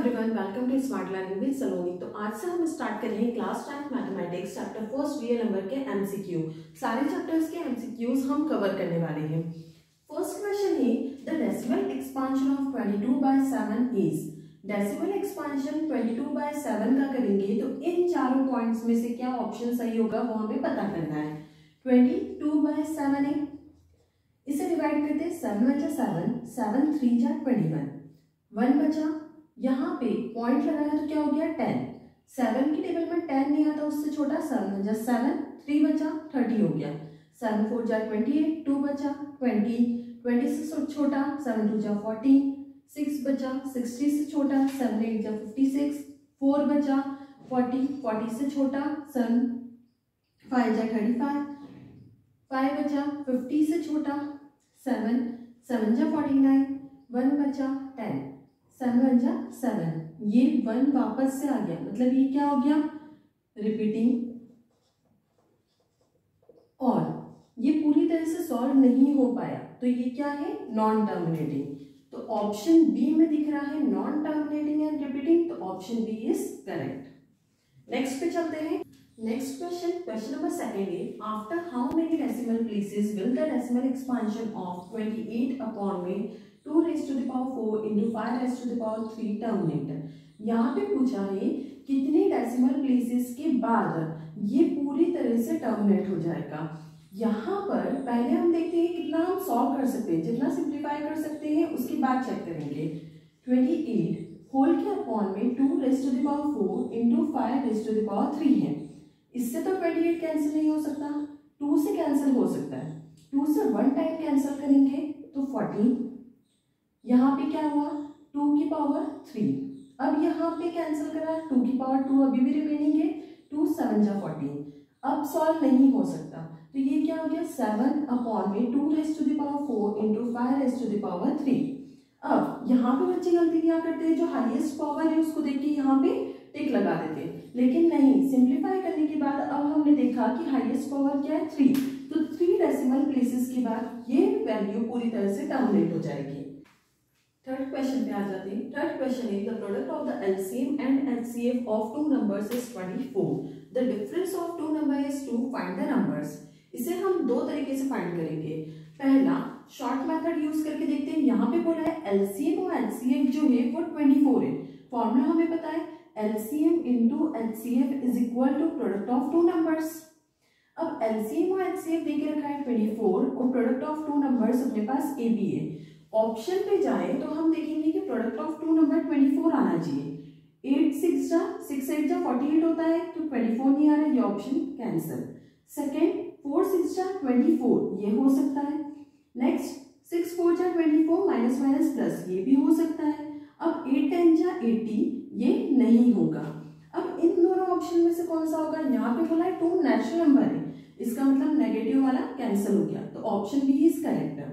Everyone, welcome to smart learning with Saloni. तो आज से हम स्टार्ट कर रहे हैं class 10 mathematics chapter first real number के एमसीक्यू। सारे चैप्टर्स के एमसीक्यूज हम कवर करने वाले हैं। फर्स्ट क्वेश्चन है the decimal expansion of 22/7 is. Decimal expansion 22/7 का करेंगे तो इन चारों पॉइंट्स में से क्या ऑप्शन सही होगा वो हमें पता करना है। 22/7 है, इसे डिवाइड करते हैं 7 बचा 7, 7 3 जा 21, 1 बचा, यहाँ पे पॉइंट लगाया तो क्या हो गया 10। 7 की टेबल में 10 नहीं आता, उससे छोटा 7 बचा 7, 3 बचा 30 हो गया, 7 4 जा 28, 2 बचा 20, 20 से छोटा 7 2 जा 40, 6 बचा 60 से छोटा 7 8 जा 56, 4 बचा 40, 40 से छोटा 7 5 जा 35, 5 बचा 50 से छोटा 7 7 जा 49, 1 बचा 10, 7 जा 7। ये 1 वापस से आ गया, मतलब ये क्या हो गया रिपीटिंग। और ये पूरी तरह से सॉल्व नहीं हो पाया, तो ये क्या है नॉन टर्मिनेटिंग। तो ऑप्शन बी में दिख रहा है नॉन टर्मिनेटिंग एंड रिपीटिंग, तो option B is correct. Next पे चलते हैं। Next question, question number second है after how many decimal places will the decimal expansion of 28 upon में 2 raised to the power 4 into 5 raised to the power 3 terminate. यहाँ पे पूछा है कितने डेसिमल प्लेसेस के बाद ये पूरी तरह से टर्मिनेट हो जाएगा। यहाँ पर पहले हम देखते हैं कितना हम सॉल्व कर सकते हैं, जितना सिंप्लीफाई कर सकते हैं उसके बाद चेक करेंगे। 28 होल के अपॉन में 2 raised to the power 4 into 5 raised to the power 3 है। इससे तो 28 कैंसिल नहीं हो सकता, 2 से कैंसिल हो सकता है, 2 से 1 टाइम कैंसिल करेंगे तो 14। यहाँ पे क्या हुआ 2 की पावर 3, अब यहाँ पे कैंसिल करा 2 की पावर 2 अभी भी रिमेनिंग है, 2 7 जा 14। अब सॉल्व नहीं हो सकता, तो ये क्या हो गया 7 अपॉन में 2 raised to the power 4 into 5 raised to the power 3। अब यहाँ पे बच्चे गलती क्या करते हैं, जो हाईएस्ट पावर है उसको देख के यहाँ पे टिक लगा देते हैं, लेकिन नहीं, सिंप्लीफाई करने के बाद अब हमने देखा कि हाईएस्ट पावर क्या है 3, तो 3 डेसिमल प्लेसेस के बाद ये वैल्यू पूरी तरह से टर्मिनेट हो जाएगी। थर्ड क्वेश्चन पे आ जाते हैं। Third question is the product of the LCM and HCF of 2 numbers is 24, the difference of 2 number is 2, find the numbers. इसे हम दो तरीके से फाइंड करेंगे। पहला शॉर्ट मेथड यूज करके देखते हैं। यहाँ पे बोला है एलसीएम और एचसीएफ जो है वो 24 है। फॉर्मूला हमें पता है LCM into HCF is equal to product of 2 numbers. अब एलसीएम और एचसीएफ देके रखा है 24 और प्रोडक्ट ऑफ 2 नंबर्स अपने पास ए बी है। ऑप्शन पे जाए तो हम देखेंगे कि प्रोडक्ट ऑफ 2 नंबर 24 आना चाहिए। 8 6 जा 6 8 जा 48 होता है, तो 24 नहीं आ रहा, ये ऑप्शन कैंसिल। सेकेंड 4 6 जा 24, ये हो सकता है। नेक्स्ट 6 4 जा 24 माइनस माइनस प्लस, ये भी हो सकता है। अब 8 10 जा 80, ये नहीं होगा। अब इन दोनों ऑप्शन में से कौन सा होगा, यहाँ पे बोला है 2 नेचुरल नंबर है, इसका मतलब नेगेटिव वाला कैंसिल हो गया, तो ऑप्शन बी इज करेक्ट।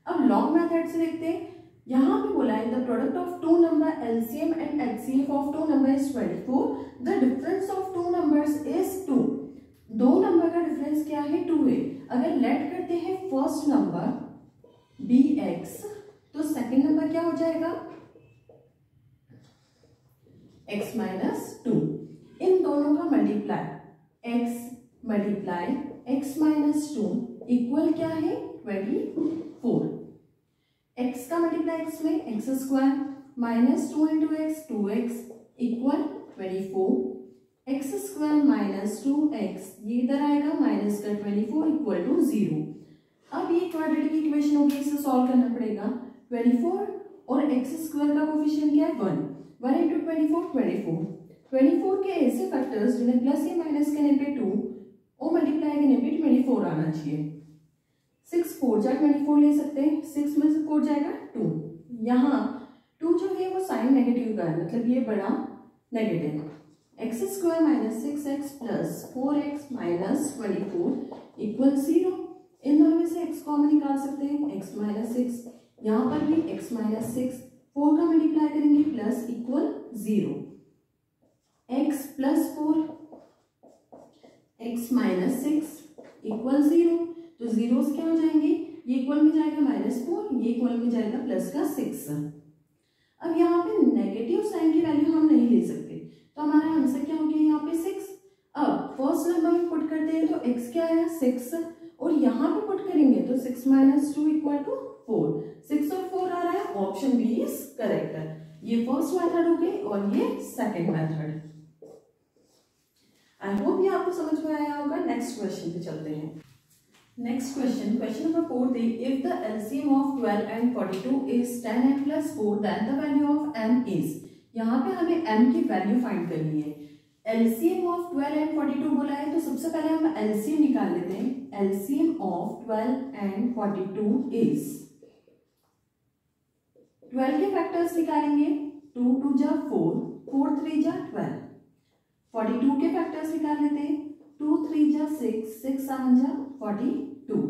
अब लॉन्ग मेथड से देखते हैं। यहाँ पे बोला है the product of 2 number LCM and HCF of 2 number is 24, the difference of 2 numbers is 2। दो नंबर का डिफरेंस क्या है 2 है। अगर लेट करते हैं फर्स्ट नंबर bx, तो सेकंड नंबर क्या हो जाएगा x माइनस 2। इन दोनों का multiply x multiply x minus 2 equal क्या है 24। x का मल्टीप्लाई x में x square minus 2 into x 2x equal 24, x square minus 2x ये इधर आएगा माइनस का 24 इक्वल टू 0। अब ये क्वाड्रेटिक इक्वेशन होगी, इसे सॉल्व करना पड़ेगा। 24 और एक्स स्क्वायर का कोफिशिएंट क्या है 1 इंटू 24 के ऐसे फैक्टर्स जिन्हें प्लस या माइनस करने पे 2 और मल्टीप्लाई करने पे 24 आना चाहिए। 6 4 जा 24 ले सकते हैं, 6 में से 4 जाएगा 2। यहाँ 2 जो है वो साइन नेगेटिव का है, मतलब ये बड़ा negative. X square minus 6x plus 4x minus 24 equal 0। इन दोनों में से x कॉमन निकाल सकते हैं, x माइनस 6, यहाँ पर भी x माइनस 6, 4 का मल्टीप्लाई करेंगे plus equal 0, x plus 4 x minus 6 equal 0। तो जीरोस क्या हो जाएंगे, ये इक्वल में जाएगा माइनस 4, ये इक्वल में जाएगा प्लस का 6। अब यहाँ पे नेगेटिव साइन की वैल्यू 6 और यहाँ पे पुट करेंगे तो 6 - 2 = 4। 6 और 4 आ रहा है, ऑप्शन बी इज करेक्ट। ये फर्स्ट मेथड हो गई और ये सेकंड मेथड। आई होप ये आपको समझ में आया होगा। नेक्स्ट क्वेश्चन पे चलते हैं। नेक्स्ट क्वेश्चन, क्वेश्चन नंबर 4 थी, if the LCM of 12 and 42 is 10m + 4 then the value of m is। यहाँ पे हमें m की वैल्यू फाइंड करनी है। एलसीएम ऑफ 12 and 42 बोला है तो सबसे पहले हम एलसीएम निकाल लेते हैं। एलसीएम ऑफ 12 and 42 इज 12 के फैक्टर्स निकालेंगे, 2 × 2 = 4, 4 × 3 = 12। 42 के फैक्टर्स निकाल लेते हैं, 2 × 3 = 6, 6 × 7 = 42।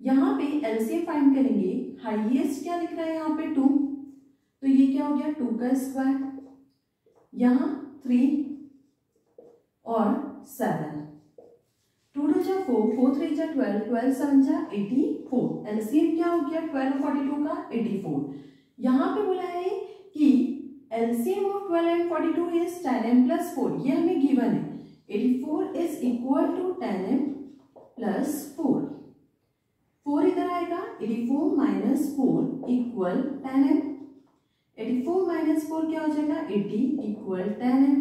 यहाँ पे एलसीएम फाइंड करेंगे, हाईएस्ट क्या दिख रहा है यहाँ पे 2, तो ये क्या हो गया 2 का स्क्वायर, यहाँ 3 और 7, 2 × 2 = 4, 4 × 3 = 12, 12 × 7 = 84। एलसीएम क्या हो गया 12 और 42 का 84। यहाँ पे बोला है कि LCM of 12 and 42 is 10m + 4, ये हमें गिवन है। 84 is equal to 10m + 4, 4 इधर आएगा, 84 - 4 = 10m, 84 - 4 क्या हो जाएगा 80 = 10m,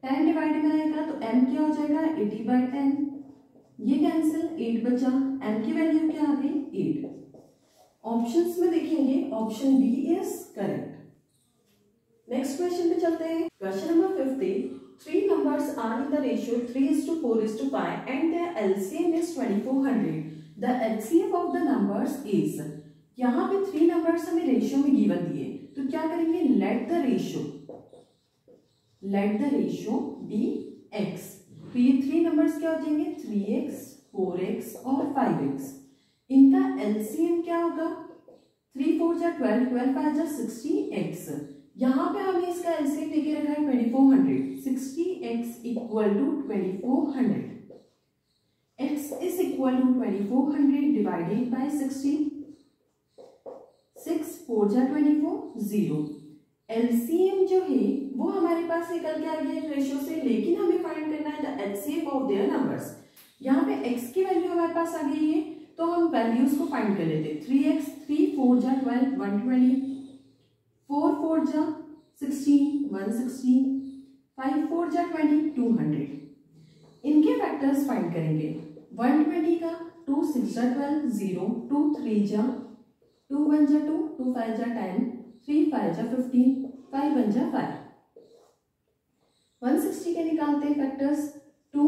10 डिवाइड में आएगा तो m क्या हो जाएगा 80/10, ये कैंसिल, 8 बचा, m की वैल्यू क्या आ गई 8। ऑप्शंस में देखेंगे, option B is correct. Next question पे चलते हैं। Question number 50, 3 numbers are in the ratio 3:4:5 and their LCM is 2400. The LCM of the numbers is। यहाँ पे 3 numbers हमें रेशियो में गिवन दिए, तो क्या करेंगे, let the ratio be x। तो ये 3 numbers क्या हो जाएंगे 3x, 4x और 5x। इनका LCM क्या होगा, 3 × 4 = 12, 12 × 5 = 60x। यहाँ पे हमने इसका एलसीएम लेके रखा है 2400, 60x = 2400, x is equal to 2400 divided by 60, 6 × 4 = 24, 0। LCM जो है वो हमारे पास निकल के आ गया है रेशियो से, लेकिन हमें फाइंड करना है the HCF of their numbers. यहाँ पे x की वैल्यू हमारे पास आ गई है, तो हम वैल्यूज को फाइंड कर लेते हैं। 3x, 3 × 4 = 12, 120, 4 × 4 = 16, 160, 5 × 4 = 20, 200। इनके फैक्टर्स फाइंड करेंगे। 120 का 2 × 6 = 12, 0, 2 × 3 = 2, 1 = 2, 2 × 5 = 10, 3 × 5 = 15, 5 × 1 = 5। 160 के निकालते हैं फैक्टर्स, 2 ×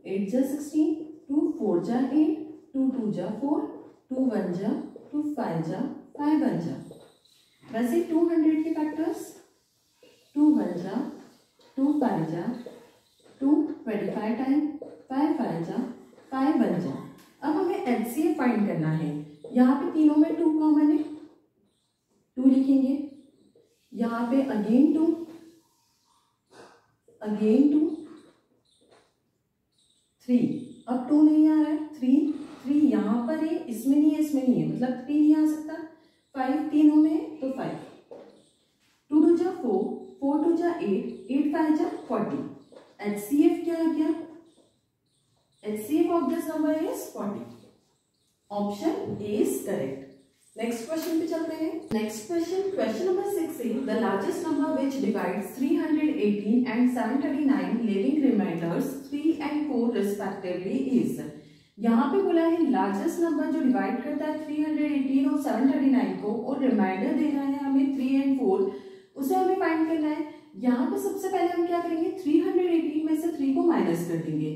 8 = 16, 2 × 4 = 8, 2 × 2 = 4, 2 × 1 = 2, 5 = 5 × 1 = वैसे 200 के फैक्टर्स, 2 × 1 = 2, 5 = 2, 25 टाइम, 5 × 5 = 5 × 1 = अब हमें एचसीएफ फाइंड करना है। यहाँ पे तीनों में 2 कॉमन है, 2 लिखेंगे, यहाँ पे अगेन 2, 3, अब 2 नहीं आ रहा है, 3 यहाँ पर है, इसमें नहीं है, इसमें नहीं है, मतलब 3 नहीं आ सकता, 5 तीनों में तो 5, 2 × 2 = 4, 4 × 2 = 8, 8 × 5 = 40। HCF क्या आ गया, HCF of this number is 40। Option A is correct. Next question पे चलते हैं। Next question, question number 6 is the largest number which divides 318 and 739 living remainders 3 and 4 respectively is। यहाँ पे बोला है लार्जेस्ट नंबर जो डिवाइड करता है 318 और 739 को और रिमाइंडर देना है हमें 3 and 4, उसे हमें फाइंड करना है। यहाँ पे सबसे पहले हम क्या करेंगे, 318 में से 3 को माइनस कर देंगे।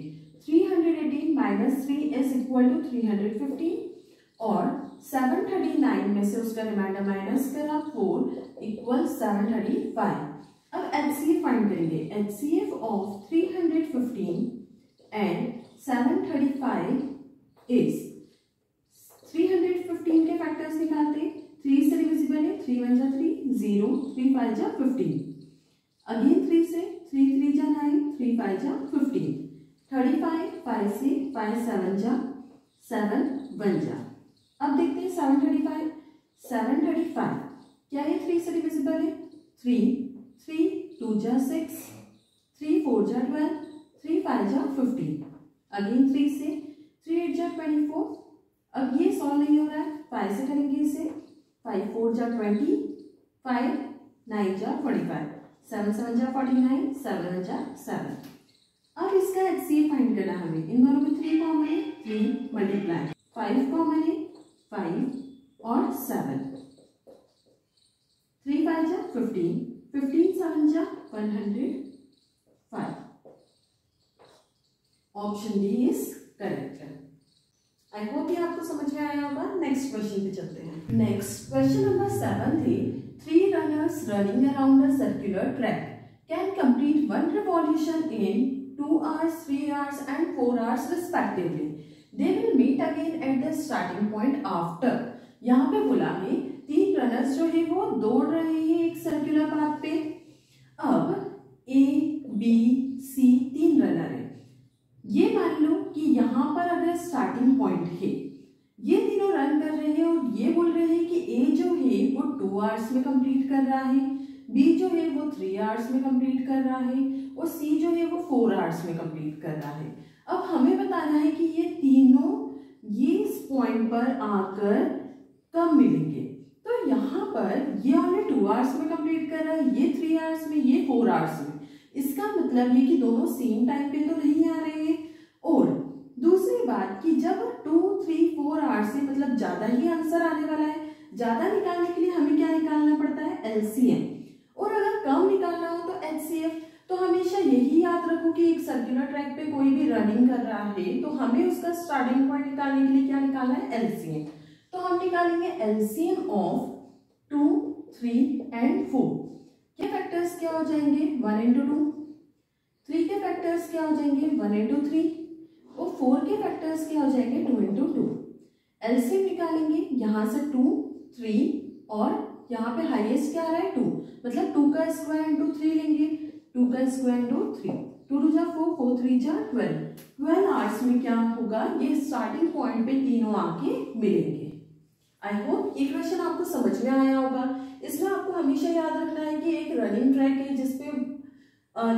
318 - 3 is equal to 315 और 739 में से उसका रिमाइंडर माइनस करा 4 = 735। अब HCF फाइंड करेंगे। HCF ऑफ 315 एंड 735 इज 315 के फैक्टर्स निकालते, 3 से डिविजिबल है, 3 × 1 = 3, 0, 3 × 5 = 15, अगेन 3 से, 3 × 3 = 9, 3 × 5 = 15, 35, 5 से, 5 × 7 = 7 बन जा। अब देखते हैं 735 क्या है, 3 से डिविजिबल है, 3, 2 × 6, 3 × 4 = 12, 3 × 5 = 15, अगेन 3 से, 3 8 जा 24। अब ये सॉल्व नहीं हो रहा है, 5 से करेंगे इसे। 5 4 जा 20, 5 9 जा 45, 7 7 जा 49, 7 जा 7। अब इसका HCF फाइंड करना है हमें। इन दोनों में 3 कॉमन है, 3 मल्टीप्लाई 5 कॉमन है, 5 और 7। 3 5 जा 15, 15 7 जा 105। Option D is correct. I hope ये आपको समझ में आया होगा। नेक्स्ट क्वेश्चन पे चलते हैं। नेक्स्ट क्वेश्चन नंबर 7 थे 3 runners running around a circular track can complete 1 revolution in 2 hours, 3 hours and 4 hours respectively. They will meet again at the starting point after. यहाँ पे बोला है 3 रनर्स जो है वो दौड़ रहे हैं एक सर्कुलर पाथ पे। अब A, B, C 3 रनर है। ये मान लो कि यहाँ पर अगर स्टार्टिंग पॉइंट है, ये तीनों रन कर रहे हैं और ये बोल रहे हैं कि A जो है वो 2 आवर्स में कंप्लीट कर रहा है, B जो है वो 3 आवर्स में कंप्लीट कर रहा है और C जो है वो 4 आवर्स में कंप्लीट कर रहा है। अब हमें बताना है कि ये तीनों ये इस पॉइंट पर आकर कब मिलेंगे। तो यहाँ पर ये वाले 2 आवर्स में कंप्लीट कर रहा है, ये 3 आवर्स में, ये 4 आवर्स में। इसका मतलब है कि दोनों सेम टाइम पे तो नहीं आ रहे हैं। और दूसरी बात कि जब 2 3 4 आवर्स से मतलब ज्यादा ही आंसर आने वाला है, ज्यादा निकालने के लिए हमें क्या निकालना पड़ता है, LCM। और अगर कम निकालना हो तो HCF। तो हमेशा यही याद रखो कि एक सर्कुलर ट्रैक पे कोई भी रनिंग कर रहा है तो हमें उसका स्टार्टिंग पॉइंट निकालने के लिए क्या निकालना है, LCM। तो हम निकालेंगे LCM ऑफ 2 3 एंड 4। के फैक्टर्स क्या हो जाएंगे, 1 into 2। 3 के फैक्टर्स क्या हो जाएंगे, 1 into 3। और 4 के फैक्टर्स क्या हो जाएंगे, 2 into 2। LCM निकालेंगे, यहाँ से 2 3 और यहाँ पे हाईएस्ट क्या आ रहा है, 2, मतलब 2 का स्क्वायर इंटू 3 लेंगे, 2 का स्क्वायर इंटू 3। 2 2 जा 4, 4 3 जा 12। 12 आवर्स में क्या होगा, ये स्टार्टिंग पॉइंट पे तीनों आके मिलेंगे। आई होप ये क्वेश्चन आपको समझ में आया होगा। इसमें आपको हमेशा याद रखना है कि एक रनिंग ट्रैक है जिसपे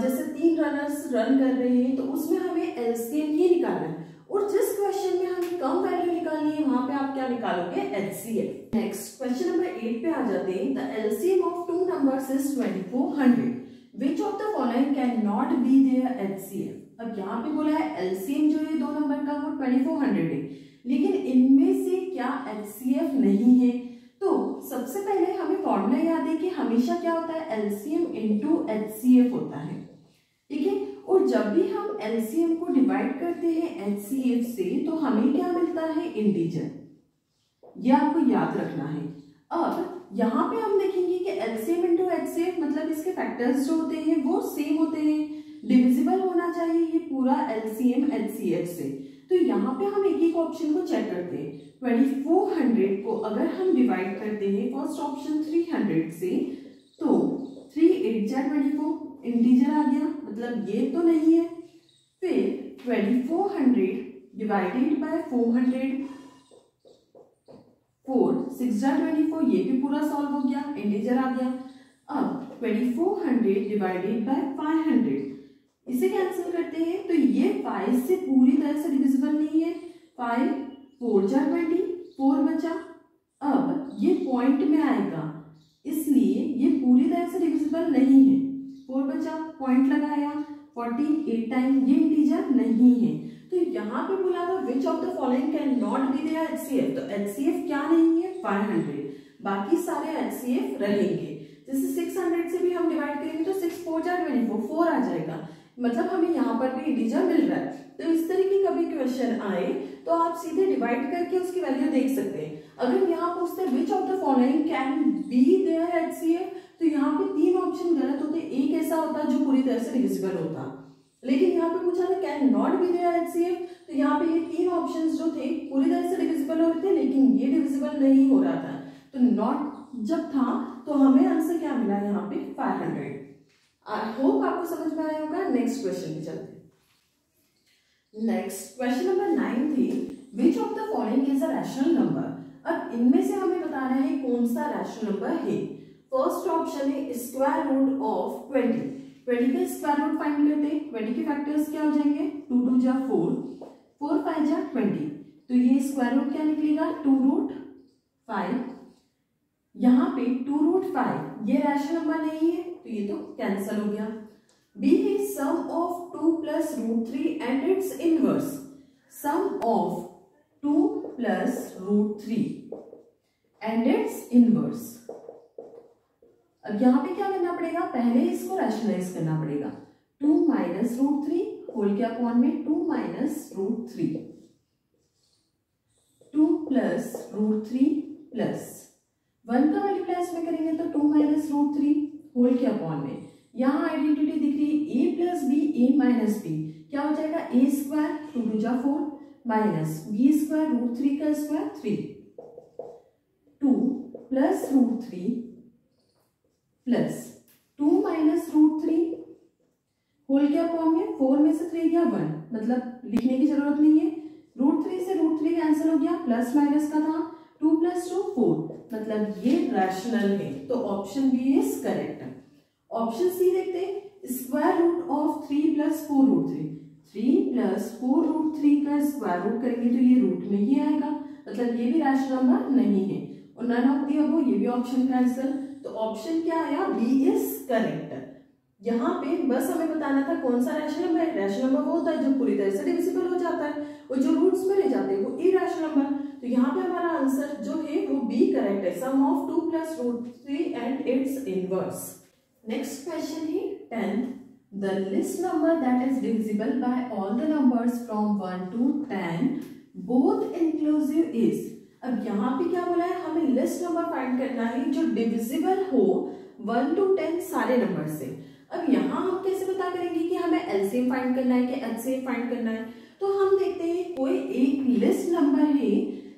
जैसे 3 रनर्स रन कर रहे हैं तो उसमें हमें LCM ही निकालना है और जिस क्वेश्चन में हमें कम वैल्यू निकालनी है वहां पे आप क्या निकालोगे, HCF। नेक्स्ट क्वेश्चन नंबर 8 पे आ जाते हैं। The LCM of 2 numbers is 2400. Which of the following cannot be their HCF? अब यहाँ पे बोला है LCM जो है 2 नंबर का वो 2400 है, लेकिन इनमें से क्या HCF नहीं है। तो सबसे पहले हमें फॉर्मूला याद है कि हमेशा क्या होता है, LCM into HCF होता है, ठीक है। और जब भी हम LCM को डिवाइड करते हैं HCF से तो हमें क्या मिलता है, इंटीजर। ये आपको याद रखना है। अब यहाँ पे हम देखेंगे कि LCM into HCF मतलब इसके फैक्टर्स जो होते हैं वो सेम होते हैं, डिविजिबल होना चाहिए ये पूरा LCM HCF से। तो यहाँ पे हम एक एक ऑप्शन को चेक करते हैं। 2400 को अगर हम डिवाइड करते हैं फर्स्ट ऑप्शन 300 से तो 3 8 जा 24, इंटीजर आ गया, मतलब ये तो नहीं है। फिर 2400 डिवाइडेड बाय 400, 4 6 जा 24, ये भी पूरा सॉल्व हो गया, इंटीजर आ गया। अब 2400 डिवाइडेड बाय 500, इसे कैंसिल करते हैं तो ये 5 से पूरी तरह से डिविजिबल नहीं है। 5 4 जा 20, 4 बचा। अब ये पॉइंट में आएगा इसलिए ये पूरी तरह से डिविजिबल नहीं है। 4 बचा, पॉइंट लगाया, 48 टाइम, ये इंटीजर नहीं है। तो यहाँ पे बोला था which of the following can not be their HCF। तो HCF क्या नहीं है, 500, बाकी सारे HCF रहेंगे। जैसे 600 से भी हम डिवाइड करेंगे तो 6 4 जा 24, 4 आ जाएगा, मतलब हमें यहाँ पर भी इंटीजर मिल रहा है। तो इस तरह की कभी क्वेश्चन आए तो आप सीधे डिवाइड करके उसकी वैल्यू देख सकते हैं। अगर यहाँ पूछते हैं which of the following can be their HCF तो यहाँ पे 3 ऑप्शन गलत होते। एक ऐसा होता जो पूरी तरह से डिविजिबल होता, लेकिन यहाँ पे पूछा था can not be their HCF तो यहाँ पे ये 3 ऑप्शंस जो थे पूरी तरह से डिविजिबल हो रहे थे लेकिन ये डिविजिबल नहीं हो रहा था। तो नॉट जब था तो हमें आंसर क्या मिला यहाँ पे, 500। आई होप आपको समझ में आया होगा। नेक्स्ट क्वेश्चन पे चलते हैं। नेक्स्ट क्वेश्चन नंबर 9 थी विच of the following is a rational number. अब इनमें से हमें बताना है कौन सा रैशनल नंबर है। फर्स्ट ऑप्शन है स्क्वायर रूट ऑफ 20 का स्क्वायर रूट फाइंड करते हैं। 20 के फैक्टर्स क्या हो जाएंगे, 2 2 जा 4, 4 5 जा 20, तो ये स्क्वायर रूट क्या निकलेगा 2√5। यहाँ पे 2√5 ये रैशनल नंबर नहीं है तो ये तो कैंसिल हो गया। बी है sum of 2 plus √3 and its inverse. Sum of 2 plus √3 and its inverse. अब यहाँ पे क्या करना पड़ेगा, पहले इसको रैशनलाइज करना पड़ेगा। 2 माइनस √3 होल के अपॉन में 2 माइनस √3, 2 प्लस √3 प्लस 1 का मल्टीप्लाई इसमें करेंगे तो 2 माइनस √3 होल के अपॉन में। यहाँ आइडेंटिटी दिख रही है a plus B a minus B, क्या हो जाएगा a स्क्वायर 2 2 जा 4 माइनस b स्क्वायर √3 का square 3, 2 plus √3 plus 2 minus √3 whole के अपॉन में 4 में से 3 गया 1, मतलब लिखने की जरूरत नहीं है। √3 से √3 कैंसिल हो गया, प्लस माइनस का था 2 प्लस 2 4, मतलब ये रैशनल है, तो option B is correct. Option C देखते हैं, square root of 3 plus 4 √3, 3 plus 4 √3 का स्क्वायर रूट करेंगे तो ये रूट में ही आएगा, मतलब ये भी रैशनल नंबर नहीं है, और नन ऑफ दी अबव, ये भी ऑप्शन कैंसिल। तो ऑप्शन क्या आया, बी इज करेक्ट। यहाँ पे बस हमें बताना था कौन सा रैशनल नंबर है। रैशनल नंबर वो होता है जो पूरी तरह से डिविजिबल हो जाता है, और जो रूट्स में रह जाते हैं वो इरैशनल नंबर। तो यहाँ पे हमारा आंसर जो है वो बी करेक्ट है, sum of 2 plus √3 and its inverse. Next question है 10th, the least number that is divisible by all the numbers from 1 to 10 both inclusive is. अब यहाँ पे क्या बोला है, हमें लिस्ट नंबर फाइंड करना है जो डिविजिबल हो 1 to 10 सारे नंबर से। अब यहाँ हम कैसे पता करेंगे कि हमें एलसीएम फाइंड करना है कि एचसीएफ फाइंड करना है, तो हम देखते हैं कोई एक लिस्ट नंबर है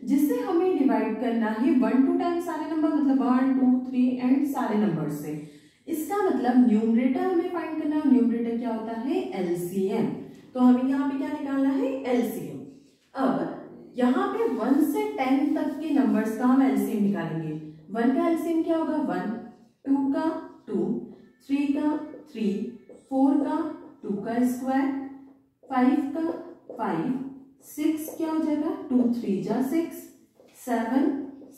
जिसे हमें डिवाइड करना है 1 to 10 सारे नंबर, मतलब 1 2 3 एंड सारे नंबर से। इसका मतलब न्यूमरेटर हमें फाइंड करना है, न्यूमरेटर क्या होता है एलसीएम, तो हमें यहाँ पे क्या निकालना है एलसीएम। अब यहाँ पे 1 से 10 तक के नंबर्स का हम एलसीएम निकालेंगे। 1 का एलसीएम क्या होगा 1, 2 का 2, 3 का 3, 4 का 2 का स्क्वायर, 5 का 5, 6 क्या हो जाएगा 2 3 जा 6, 7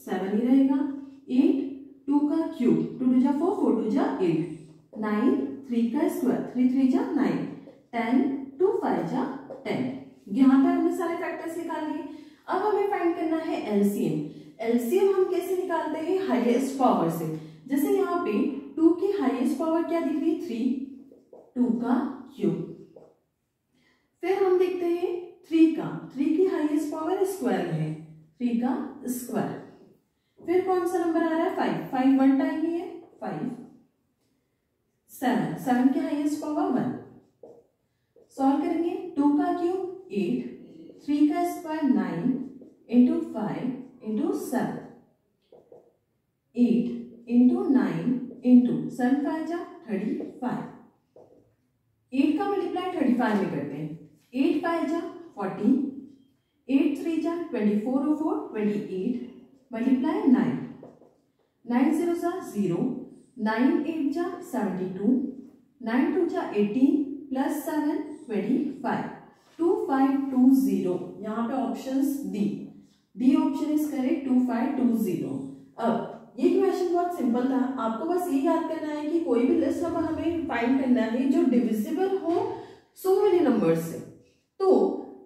7 ही रहेगा, 8 2 का क्यूब 2 2 जा 4, 4 2 जा 8, 9 3 का स्क्वायर 3 3 जा 9, 10 2 5 जा 10। यहाँ पे हमने सारे फैक्टर्स निकाल लिए। अब हमें फाइंड करना है एलसीएम। एलसीएम हम कैसे निकालते हैं, हाईएस्ट पावर से। जैसे यहाँ पे 2 की हाईएस्ट पावर क्या दिख रही है 3, 2 का क्यूब। फिर हम देखते हैं 3 की हाईएस्ट पावर स्क्वायर है, 3 का स्क्वायर। फिर कौन सा नंबर आ रहा है 5 1 टाइम ही है 5, 7 की हाईएस्ट पावर 1। सॉल्व करेंगे 2 का क्यूब 8, 3 का square 9 into 5 into 7, 8 into 9 into 7 5 जा 35। 8 का मल्टीप्लाई 35 में करते हैं, 8 5 जा 40, 8 3 जा 24 और 4 28, मल्टीप्लाई 9, 9 0 जा 0, 9 8 जा 72, 9 2 जा 18 प्लस 7 25, 2520। यहाँ पे options D option is correct 2520। अब ये क्वेश्चन बहुत सिंपल था, आपको बस ये याद करना है कि कोई भी लिस्ट नंबर हमें फाइंड करना है जो डिविजिबल हो सो मेनी नंबर से। तो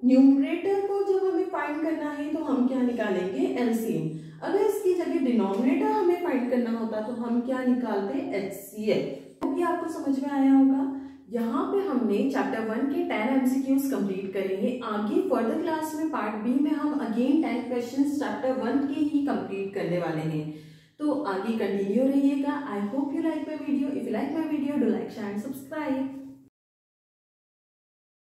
न्यूमरेटर को जब हमें फाइंड करना है तो हम क्या निकालेंगे एलसीएम। अगर इसकी जगह डिनोमिनेटर हमें फाइंड करना होता तो हम क्या निकालते एचसीएफ। ये आपको समझ में आया होगा। यहाँ पे हमने चैप्टर 1 के 10 एमसीक्यूज कंप्लीट करे हैं। आगे फर्दर क्लास में पार्ट बी में हम अगेन 10 क्वेश्चंस चैप्टर 1 के ही कंप्लीट करने वाले हैं, तो आगे कंटिन्यू रहिएगा। I hope you like my video. If you like my video do like share and subscribe.